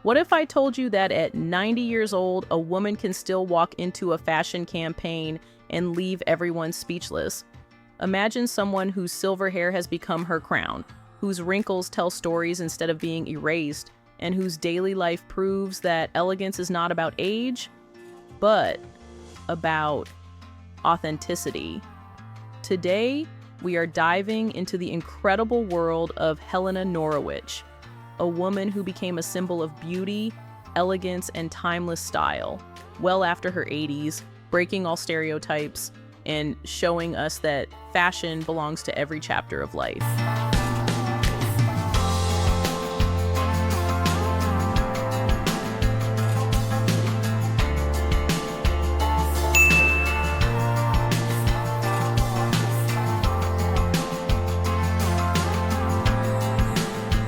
What if I told you that at 90 years old, a woman can still walk into a fashion campaign and leave everyone speechless? Imagine someone whose silver hair has become her crown, whose wrinkles tell stories instead of being erased, and whose daily life proves that elegance is not about age, but about authenticity. Today, we are diving into the incredible world of Helena Norowicz, a woman who became a symbol of beauty, elegance, and timeless style, well after her 80s, breaking all stereotypes and showing us that fashion belongs to every chapter of life.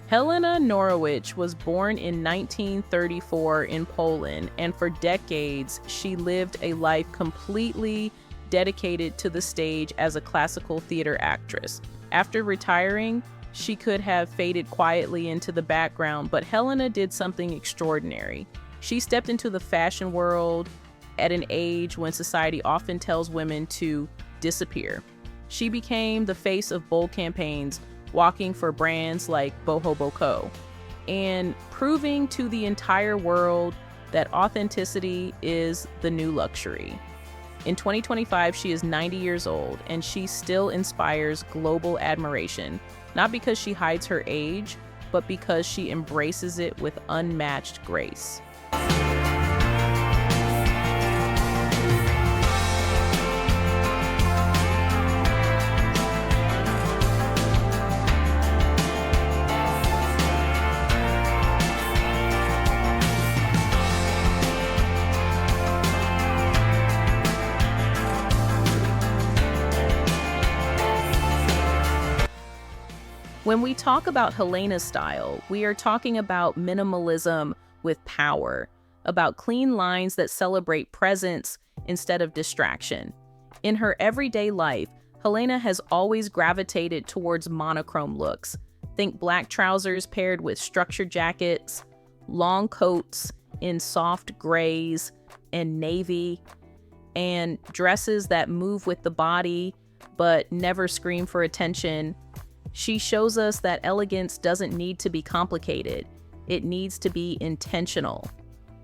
Helena Norowicz was born in 1934 in Poland, and for decades, she lived a life completely dedicated to the stage as a classical theater actress. After retiring, she could have faded quietly into the background, but Helena did something extraordinary. She stepped into the fashion world at an age when society often tells women to disappear. She became the face of bold campaigns, walking for brands like Boho Boko, and proving to the entire world that authenticity is the new luxury. In 2025, she is 90 years old, and she still inspires global admiration, not because she hides her age, but because she embraces it with unmatched grace. When we talk about Helena's style, we are talking about minimalism with power, about clean lines that celebrate presence instead of distraction. In her everyday life, Helena has always gravitated towards monochrome looks. Think black trousers paired with structured jackets, long coats in soft grays and navy, and dresses that move with the body but never scream for attention. She shows us that elegance doesn't need to be complicated. It needs to be intentional.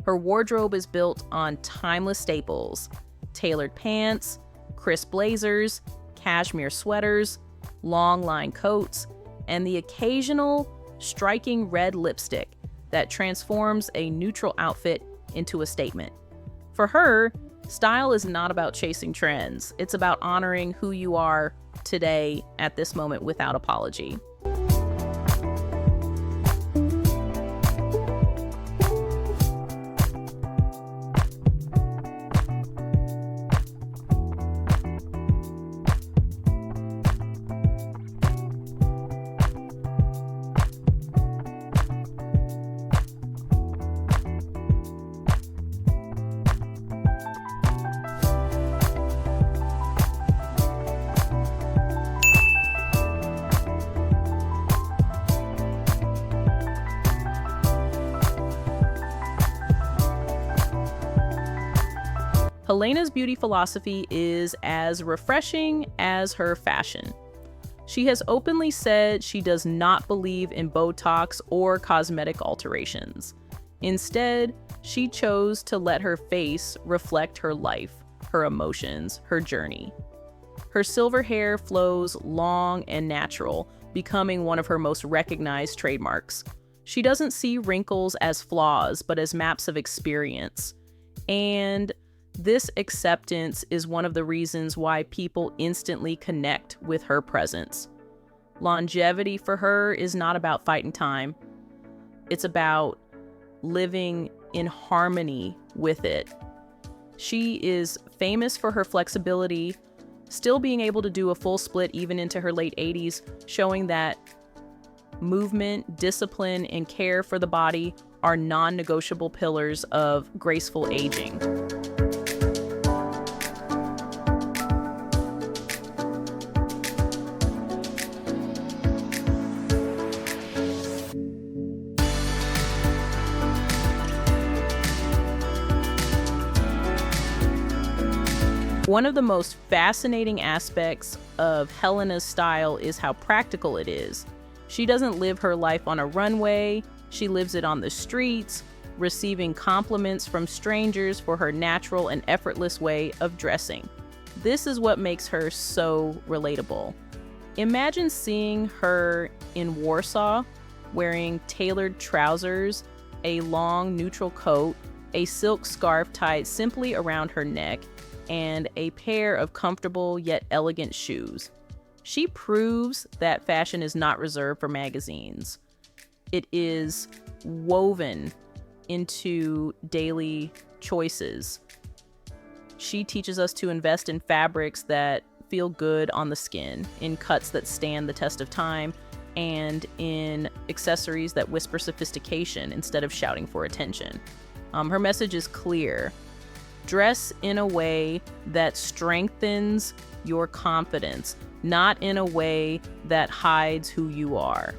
Her wardrobe is built on timeless staples: tailored pants, crisp blazers, cashmere sweaters, long line coats, and the occasional striking red lipstick that transforms a neutral outfit into a statement. For her, style is not about chasing trends. It's about honoring who you are today at this moment without apology. Helena's beauty philosophy is as refreshing as her fashion. She has openly said she does not believe in Botox or cosmetic alterations. Instead, she chose to let her face reflect her life, her emotions, her journey. Her silver hair flows long and natural, becoming one of her most recognized trademarks. She doesn't see wrinkles as flaws, but as maps of experience. And this acceptance is one of the reasons why people instantly connect with her presence. Longevity for her is not about fighting time. It's about living in harmony with it. She is famous for her flexibility, still being able to do a full split even into her late 80s, showing that movement, discipline, and care for the body are non-negotiable pillars of graceful aging. One of the most fascinating aspects of Helena's style is how practical it is. She doesn't live her life on a runway, she lives it on the streets, receiving compliments from strangers for her natural and effortless way of dressing. This is what makes her so relatable. Imagine seeing her in Warsaw wearing tailored trousers, a long neutral coat, a silk scarf tied simply around her neck, and a pair of comfortable yet elegant shoes. She proves that fashion is not reserved for magazines. It is woven into daily choices. She teaches us to invest in fabrics that feel good on the skin, in cuts that stand the test of time, and in accessories that whisper sophistication instead of shouting for attention. Her message is clear. Dress in a way that strengthens your confidence, not in a way that hides who you are.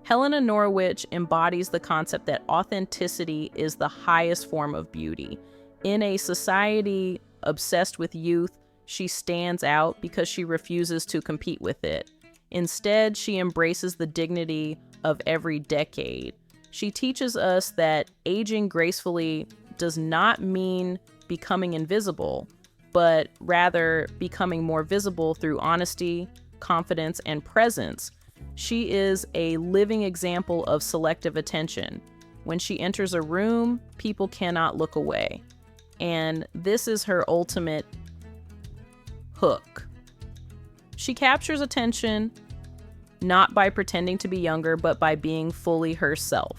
Helena Norowicz embodies the concept that authenticity is the highest form of beauty. In a society obsessed with youth, she stands out because she refuses to compete with it. Instead, she embraces the dignity of every decade. She teaches us that aging gracefully does not mean becoming invisible, but rather becoming more visible through honesty, confidence, and presence. She is a living example of selective attention. When she enters a room, people cannot look away. And this is her ultimate hook. She captures attention not by pretending to be younger, but by being fully herself.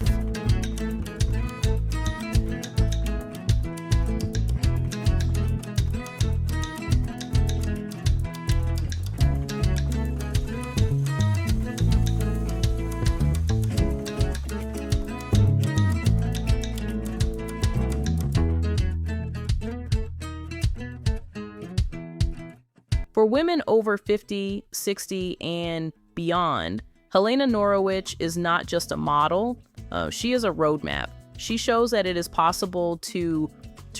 For women over 50, 60, and beyond, Helena Norowicz is not just a model, she is a roadmap. She shows that it is possible to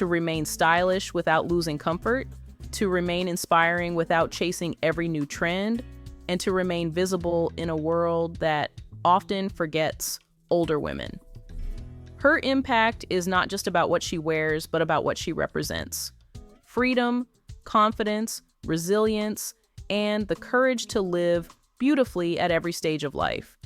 remain stylish without losing comfort, to remain inspiring without chasing every new trend, and to remain visible in a world that often forgets older women. Her impact is not just about what she wears, but about what she represents. Freedom, confidence, resilience, and the courage to live beautifully at every stage of life.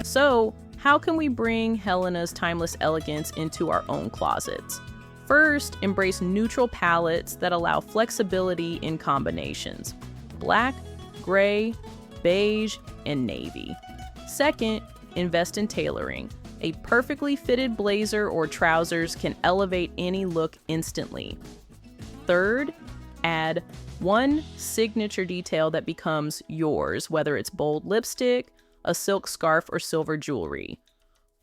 So, how can we bring Helena's timeless elegance into our own closets? First, embrace neutral palettes that allow flexibility in combinations: black, gray, beige, and navy. Second, invest in tailoring. A perfectly fitted blazer or trousers can elevate any look instantly. Third, add one signature detail that becomes yours, whether it's bold lipstick, a silk scarf, or silver jewelry.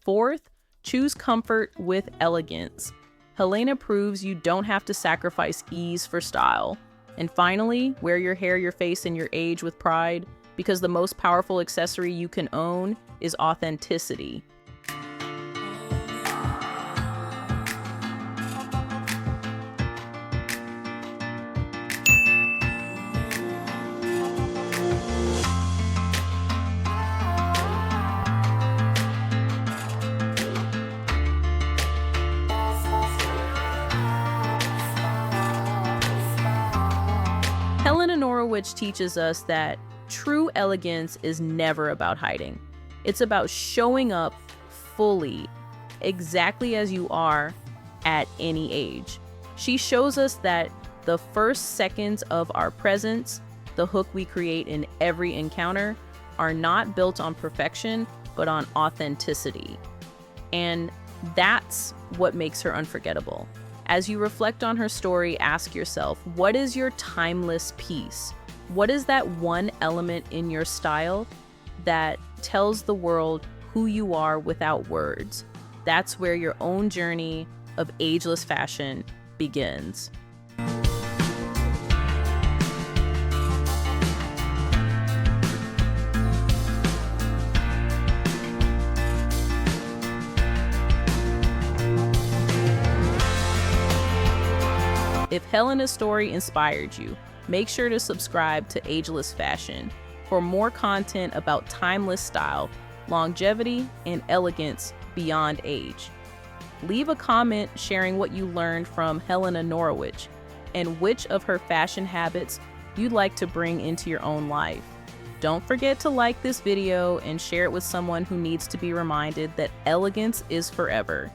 Fourth, choose comfort with elegance. Helena proves you don't have to sacrifice ease for style. And finally, wear your hair, your face, and your age with pride, because the most powerful accessory you can own is authenticity. Helena Norowicz teaches us that true elegance is never about hiding. It's about showing up fully, exactly as you are at any age. She shows us that the first seconds of our presence the hook we create in every encounter, are not built on perfection, but on authenticity. And that's what makes her unforgettable. As you reflect on her story, ask yourself, what is your timeless piece? What is that one element in your style that tells the world who you are without words? That's where your own journey of ageless fashion begins. If Helena's story inspired you, make sure to subscribe to Ageless Fashion for more content about timeless style, longevity, and elegance beyond age. Leave a comment sharing what you learned from Helena Norowicz and which of her fashion habits you'd like to bring into your own life. Don't forget to like this video and share it with someone who needs to be reminded that elegance is forever.